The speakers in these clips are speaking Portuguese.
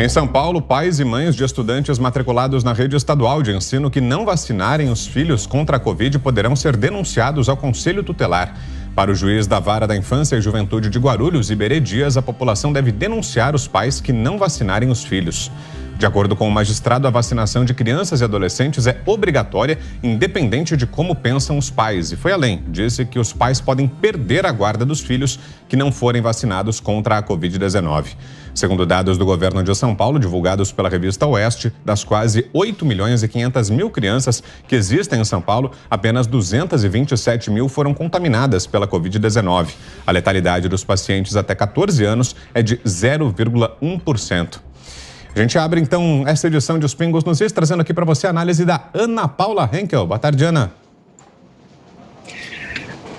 Em São Paulo, pais e mães de estudantes matriculados na rede estadual de ensino que não vacinarem os filhos contra a Covid poderão ser denunciados ao Conselho Tutelar. Para o juiz da Vara da Infância e Juventude de Guarulhos, Iberê Dias, a população deve denunciar os pais que não vacinarem os filhos. De acordo com o magistrado, a vacinação de crianças e adolescentes é obrigatória, independente de como pensam os pais. E foi além, disse que os pais podem perder a guarda dos filhos que não forem vacinados contra a Covid-19. Segundo dados do governo de São Paulo, divulgados pela revista Oeste, das quase 8 milhões e 500 mil crianças que existem em São Paulo, apenas 227 mil foram contaminadas pela Covid-19. A letalidade dos pacientes até 14 anos é de 0,1%. A gente abre, então, essa edição de Os Pingos nos Is, trazendo aqui para você a análise da Ana Paula Henkel. Boa tarde, Ana.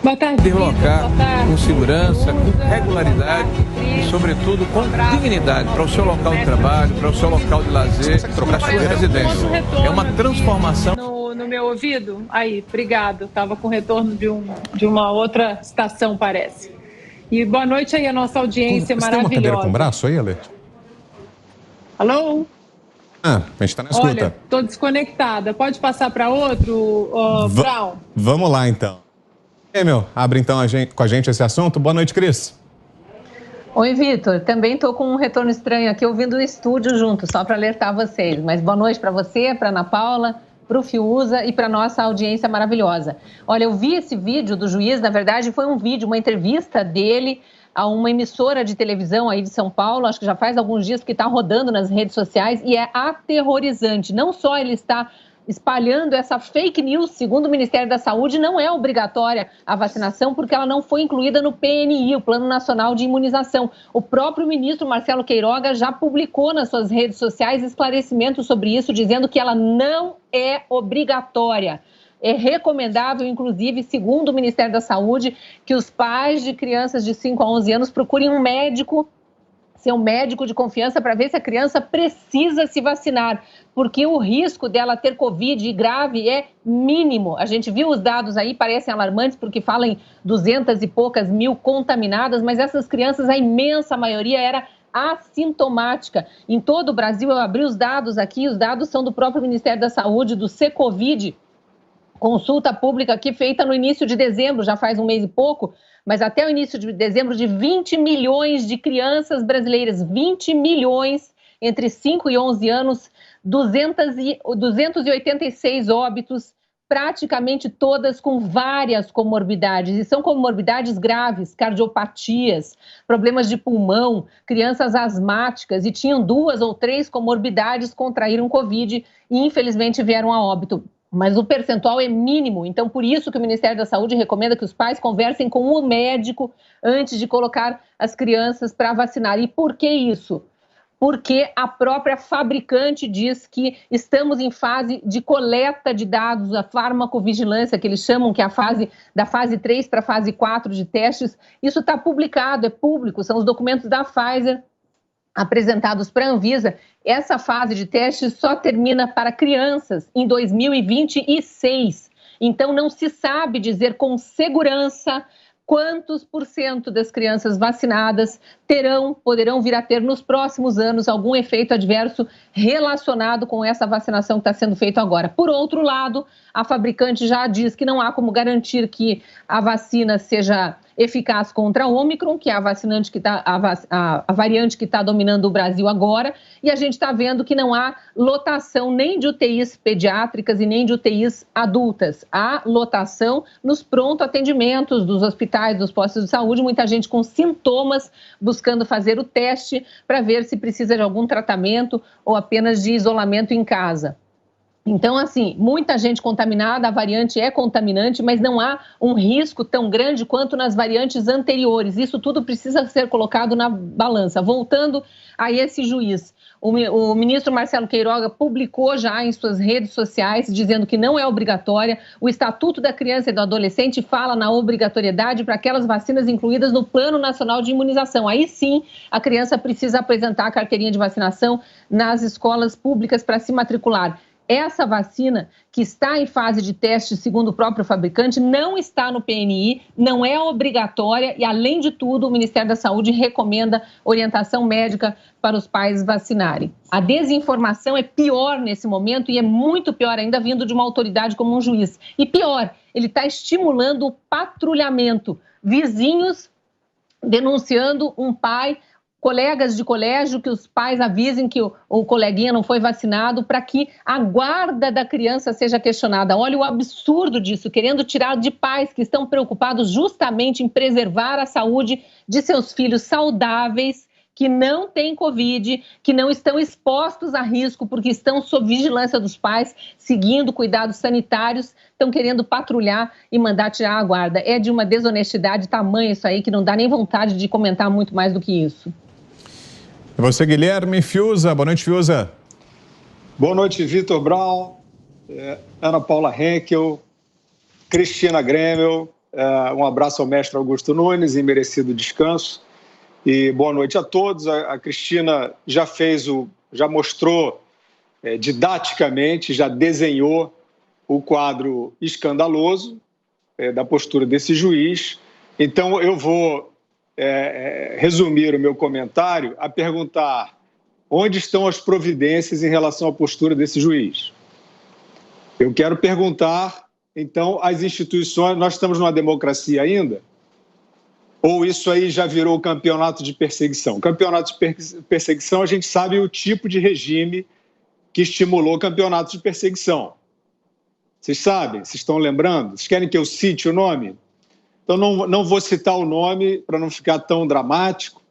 Boa tarde, deslocar com segurança, com regularidade e, sobretudo, com dignidade para o seu local de trabalho, para o seu local de lazer, para a sua residência. É uma transformação. No meu ouvido? Aí, obrigado. Estava com retorno de uma outra estação, parece. E boa noite aí a nossa audiência maravilhosa. Você tem uma cadeira com braço aí, Ale? Alô? A gente está na escuta. Olha, estou desconectada. Pode passar para outro, Brown? Vamos lá, então. Abre então com a gente esse assunto. Boa noite, Cris. Oi, Vitor. Também estou com um retorno estranho aqui, ouvindo o estúdio junto, só para alertar vocês. Mas boa noite para você, para Ana Paula, para o Fiuza e para nossa audiência maravilhosa. Olha, eu vi esse vídeo do juiz, na verdade foi um vídeo, uma entrevista dele a uma emissora de televisão aí de São Paulo, acho que já faz alguns dias que está rodando nas redes sociais e é aterrorizante. Não só ele está espalhando essa fake news, segundo o Ministério da Saúde, não é obrigatória a vacinação porque ela não foi incluída no PNI, o Plano Nacional de Imunização. O próprio ministro Marcelo Queiroga já publicou nas suas redes sociais esclarecimentos sobre isso, dizendo que ela não é obrigatória. É recomendável, inclusive, segundo o Ministério da Saúde, que os pais de crianças de 5 a 11 anos procurem um médico, ser um médico de confiança para ver se a criança precisa se vacinar, porque o risco dela ter Covid grave é mínimo. A gente viu os dados aí, parecem alarmantes, porque falam em 200 e poucas mil contaminadas, mas essas crianças, a imensa maioria era assintomática. Em todo o Brasil, eu abri os dados aqui, os dados são do próprio Ministério da Saúde, do Secovid, consulta pública aqui feita no início de dezembro, já faz um mês e pouco, mas até o início de dezembro, de 20 milhões de crianças brasileiras, 20 milhões entre 5 e 11 anos, 286 óbitos, praticamente todas com várias comorbidades, e são comorbidades graves, cardiopatias, problemas de pulmão, crianças asmáticas, e tinham 2 ou 3 comorbidades, contraíram Covid e infelizmente vieram a óbito. Mas o percentual é mínimo, então por isso que o Ministério da Saúde recomenda que os pais conversem com o médico antes de colocar as crianças para vacinar. E por que isso? Porque a própria fabricante diz que estamos em fase de coleta de dados, a farmacovigilância, que eles chamam, que é a fase da fase 3 para a fase 4 de testes. Isso está publicado, é público, são os documentos da Pfizer apresentados para a Anvisa. Essa fase de testes só termina para crianças em 2026. Então, não se sabe dizer com segurança quantos % das crianças vacinadas poderão vir a ter nos próximos anos algum efeito adverso relacionado com essa vacinação que está sendo feita agora. Por outro lado, a fabricante já diz que não há como garantir que a vacina seja eficaz contra a Ômicron, que é a variante que está dominando o Brasil agora, e a gente está vendo que não há lotação nem de UTIs pediátricas e nem de UTIs adultas. Há lotação nos pronto atendimentos dos hospitais, dos postos de saúde, muita gente com sintomas buscando fazer o teste para ver se precisa de algum tratamento ou apenas de isolamento em casa. Então, assim, muita gente contaminada, a variante é contaminante, mas não há um risco tão grande quanto nas variantes anteriores. Isso tudo precisa ser colocado na balança. Voltando a esse juiz, o ministro Marcelo Queiroga publicou já em suas redes sociais dizendo que não é obrigatória. O Estatuto da Criança e do Adolescente fala na obrigatoriedade para aquelas vacinas incluídas no Plano Nacional de Imunização. Aí sim, a criança precisa apresentar a carteirinha de vacinação nas escolas públicas para se matricular. essa vacina, que está em fase de teste, segundo o próprio fabricante, não está no PNI, não é obrigatória e, além de tudo, o Ministério da Saúde recomenda orientação médica para os pais vacinarem. A desinformação é pior nesse momento e é muito pior ainda vindo de uma autoridade como um juiz. E pior, ele está estimulando o patrulhamento. Vizinhos denunciando um pai, colegas de colégio, que os pais avisem que o coleguinha não foi vacinado para que a guarda da criança seja questionada. Olha o absurdo disso, querendo tirar de pais que estão preocupados justamente em preservar a saúde de seus filhos saudáveis, que não têm Covid, que não estão expostos a risco porque estão sob vigilância dos pais, seguindo cuidados sanitários, estão querendo patrulhar e mandar tirar a guarda. É de uma desonestidade tamanha isso aí que não dá nem vontade de comentar muito mais do que isso. E você, Guilherme Fiuza. Boa noite, Fiuza. Boa noite, Vitor Brown, Ana Paula Henkel, Cristina Grêmio. Um abraço ao mestre Augusto Nunes e merecido descanso. E boa noite a todos. A Cristina já mostrou didaticamente, já desenhou o quadro escandaloso da postura desse juiz. Então, eu vou resumir o meu comentário a perguntar onde estão as providências em relação à postura desse juiz. Eu quero perguntar, então, às instituições, nós estamos numa democracia ainda? Ou isso aí já virou campeonato de perseguição? Campeonato de perseguição, a gente sabe o tipo de regime que estimulou campeonatos de perseguição. Vocês sabem? Vocês estão lembrando? Vocês querem que eu cite o nome? Então, não vou citar o nome para não ficar tão dramático,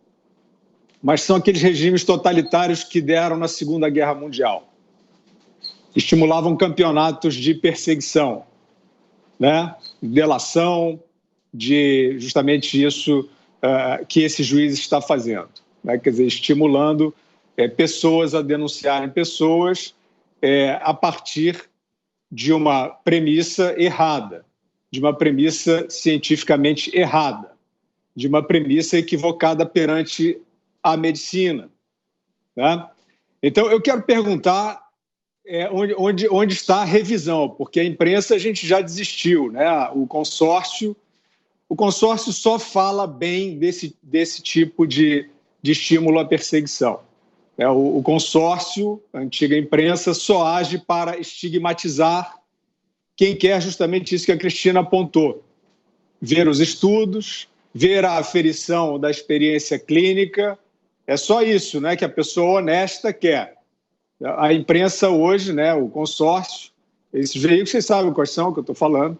mas são aqueles regimes totalitários que deram na Segunda Guerra Mundial. Estimulavam campeonatos de perseguição, né? Delação, de justamente isso que esse juiz está fazendo, né? Quer dizer, estimulando pessoas a denunciarem pessoas a partir de uma premissa errada, de uma premissa cientificamente errada, de uma premissa equivocada perante a medicina, né? Então, eu quero perguntar onde está a revisão, porque a imprensa a gente já desistiu, né? O consórcio só fala bem desse tipo de estímulo à perseguição. O consórcio, a antiga imprensa, só age para estigmatizar quem quer justamente isso que a Cristina apontou. Ver os estudos, ver a aferição da experiência clínica, é só isso, né, que a pessoa honesta quer. A imprensa hoje, né, o consórcio, esses veículos, vocês sabem quais são que eu estou falando,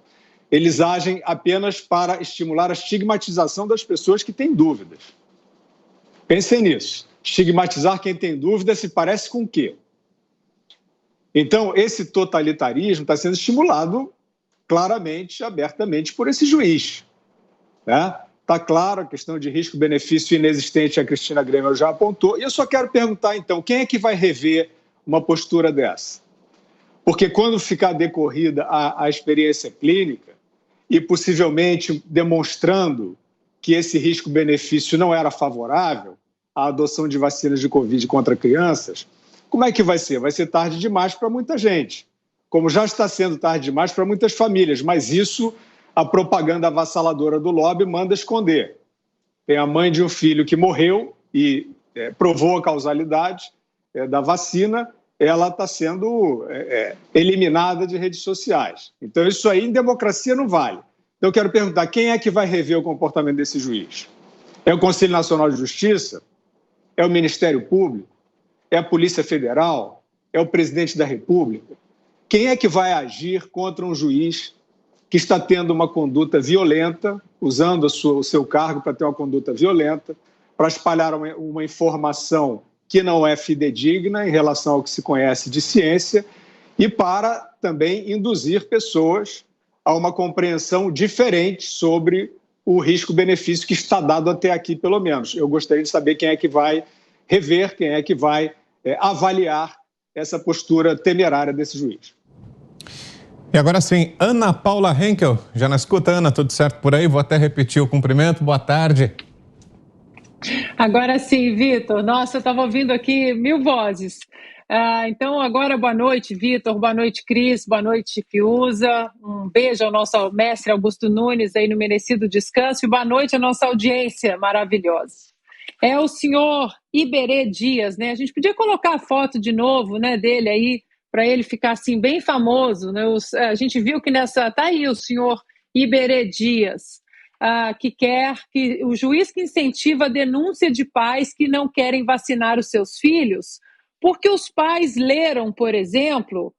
eles agem apenas para estimular a estigmatização das pessoas que têm dúvidas. Pensem nisso. Estigmatizar quem tem dúvida se parece com o quê? Então, esse totalitarismo está sendo estimulado claramente, abertamente, por esse juiz, né? Está claro, a questão de risco-benefício inexistente, a Cristina Grêmio já apontou. E eu só quero perguntar, então, quem é que vai rever uma postura dessa? Porque quando ficar decorrida a experiência clínica, e possivelmente demonstrando que esse risco-benefício não era favorável à adoção de vacinas de Covid contra crianças, como é que vai ser? Vai ser tarde demais para muita gente, como já está sendo tarde demais para muitas famílias, mas isso a propaganda avassaladora do lobby manda esconder. Tem a mãe de um filho que morreu e provou a causalidade da vacina, ela está sendo eliminada de redes sociais. Então, isso aí em democracia não vale. Então, eu quero perguntar, quem é que vai rever o comportamento desse juiz? É o Conselho Nacional de Justiça? É o Ministério Público? É a Polícia Federal? É o Presidente da República? Quem é que vai agir contra um juiz que está tendo uma conduta violenta, usando o seu cargo para ter uma conduta violenta, para espalhar uma informação que não é fidedigna em relação ao que se conhece de ciência e para também induzir pessoas a uma compreensão diferente sobre o risco-benefício que está dado até aqui, pelo menos. Eu gostaria de saber quem é que vai rever, quem é que vai avaliar essa postura temerária desse juiz. E agora sim, Ana Paula Henkel, já na escuta, Ana, tudo certo por aí? Vou até repetir o cumprimento, boa tarde. Agora sim, Vitor. Nossa, eu estava ouvindo aqui 1000 vozes. Então, agora, boa noite, Vitor. Boa noite, Cris. Boa noite, Fiuza. Um beijo ao nosso mestre Augusto Nunes aí no merecido descanso. E boa noite à nossa audiência maravilhosa. É o senhor Iberê Dias, né? A gente podia colocar a foto de novo, né, dele aí, para ele ficar assim bem famoso, né? A gente viu que tá aí o senhor Iberê Dias, que quer que o juiz que incentiva a denúncia de pais que não querem vacinar os seus filhos, porque os pais leram, por exemplo,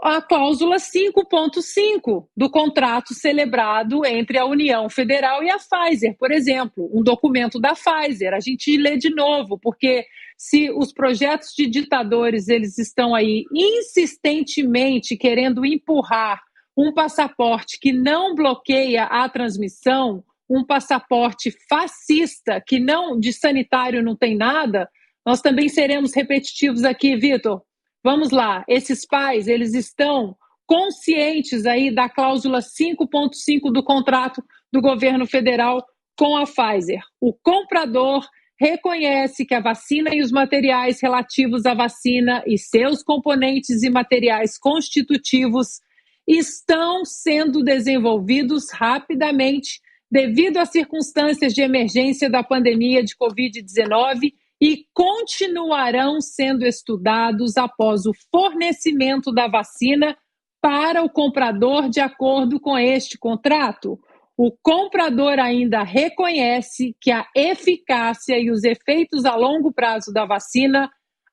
a cláusula 5.5 do contrato celebrado entre a União Federal e a Pfizer, por exemplo, um documento da Pfizer. A gente lê de novo, porque se os projetos de ditadores eles estão aí insistentemente querendo empurrar um passaporte que não bloqueia a transmissão, um passaporte fascista que não de sanitário não tem nada, nós também seremos repetitivos aqui, Vitor. Vamos lá, esses pais, eles estão conscientes aí da cláusula 5.5 do contrato do governo federal com a Pfizer. O comprador reconhece que a vacina e os materiais relativos à vacina e seus componentes e materiais constitutivos estão sendo desenvolvidos rapidamente devido às circunstâncias de emergência da pandemia de Covid-19 e continuarão sendo estudados após o fornecimento da vacina para o comprador de acordo com este contrato. O comprador ainda reconhece que a eficácia e os efeitos a longo prazo da vacina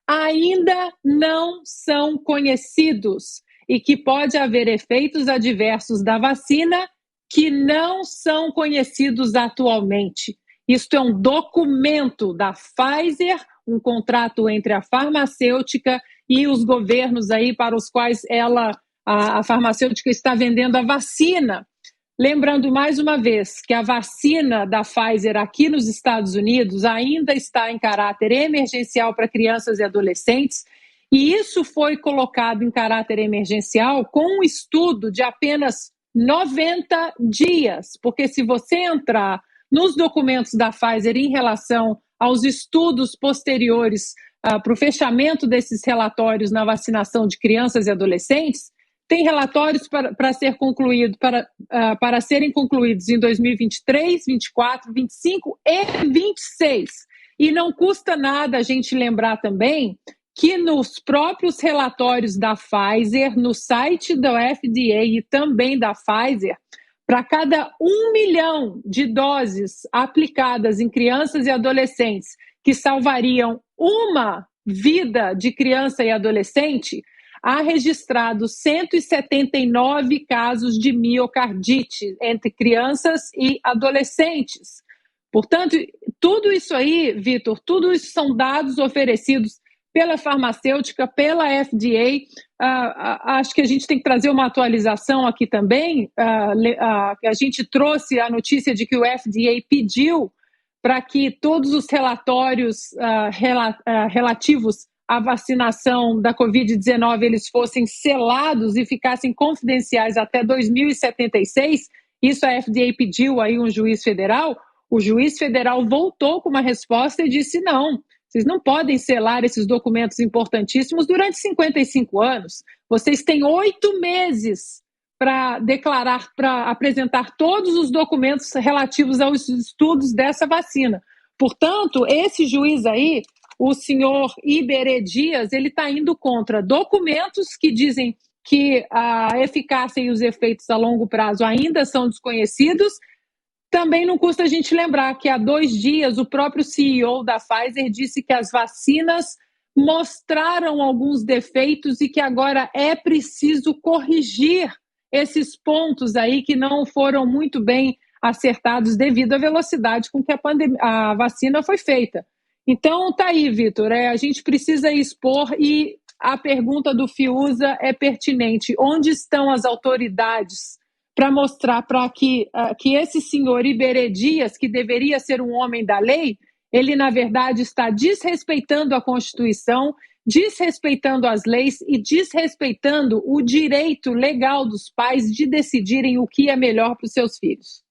ainda não são conhecidos e que pode haver efeitos adversos da vacina que não são conhecidos atualmente. Isto é um documento da Pfizer, um contrato entre a farmacêutica e os governos aí para os quais a farmacêutica está vendendo a vacina. Lembrando mais uma vez que a vacina da Pfizer aqui nos Estados Unidos ainda está em caráter emergencial para crianças e adolescentes, e isso foi colocado em caráter emergencial com um estudo de apenas 90 dias, porque se você entrar nos documentos da Pfizer em relação aos estudos posteriores para o fechamento desses relatórios na vacinação de crianças e adolescentes, tem relatórios para serem concluídos em 2023, 24, 25 e 26. E não custa nada a gente lembrar também que nos próprios relatórios da Pfizer, no site da FDA e também da Pfizer, para cada 1 milhão de doses aplicadas em crianças e adolescentes que salvariam uma vida de criança e adolescente, há registrados 179 casos de miocardite entre crianças e adolescentes. Portanto, tudo isso aí, Vitor, tudo isso são dados oferecidos pela farmacêutica, pela FDA. Acho que a gente tem que trazer uma atualização aqui também. A gente trouxe a notícia de que o FDA pediu para que todos os relatórios relativos à vacinação da Covid-19 eles fossem selados e ficassem confidenciais até 2076. Isso a FDA pediu aí um juiz federal. O juiz federal voltou com uma resposta e disse não. Vocês não podem selar esses documentos importantíssimos durante 55 anos. Vocês têm 8 meses para declarar, para apresentar todos os documentos relativos aos estudos dessa vacina. Portanto, esse juiz aí, o senhor Iberê Dias, ele está indo contra documentos que dizem que a eficácia e os efeitos a longo prazo ainda são desconhecidos. Também não custa a gente lembrar que há 2 dias o próprio CEO da Pfizer disse que as vacinas mostraram alguns defeitos e que agora é preciso corrigir esses pontos aí que não foram muito bem acertados devido à velocidade com que a vacina foi feita. Então, tá aí, Vitor, a gente precisa expor e a pergunta do Fiuza é pertinente. Onde estão as autoridades para mostrar para que esse senhor Iberê Dias, que deveria ser um homem da lei, ele, na verdade, está desrespeitando a Constituição, desrespeitando as leis e desrespeitando o direito legal dos pais de decidirem o que é melhor para os seus filhos.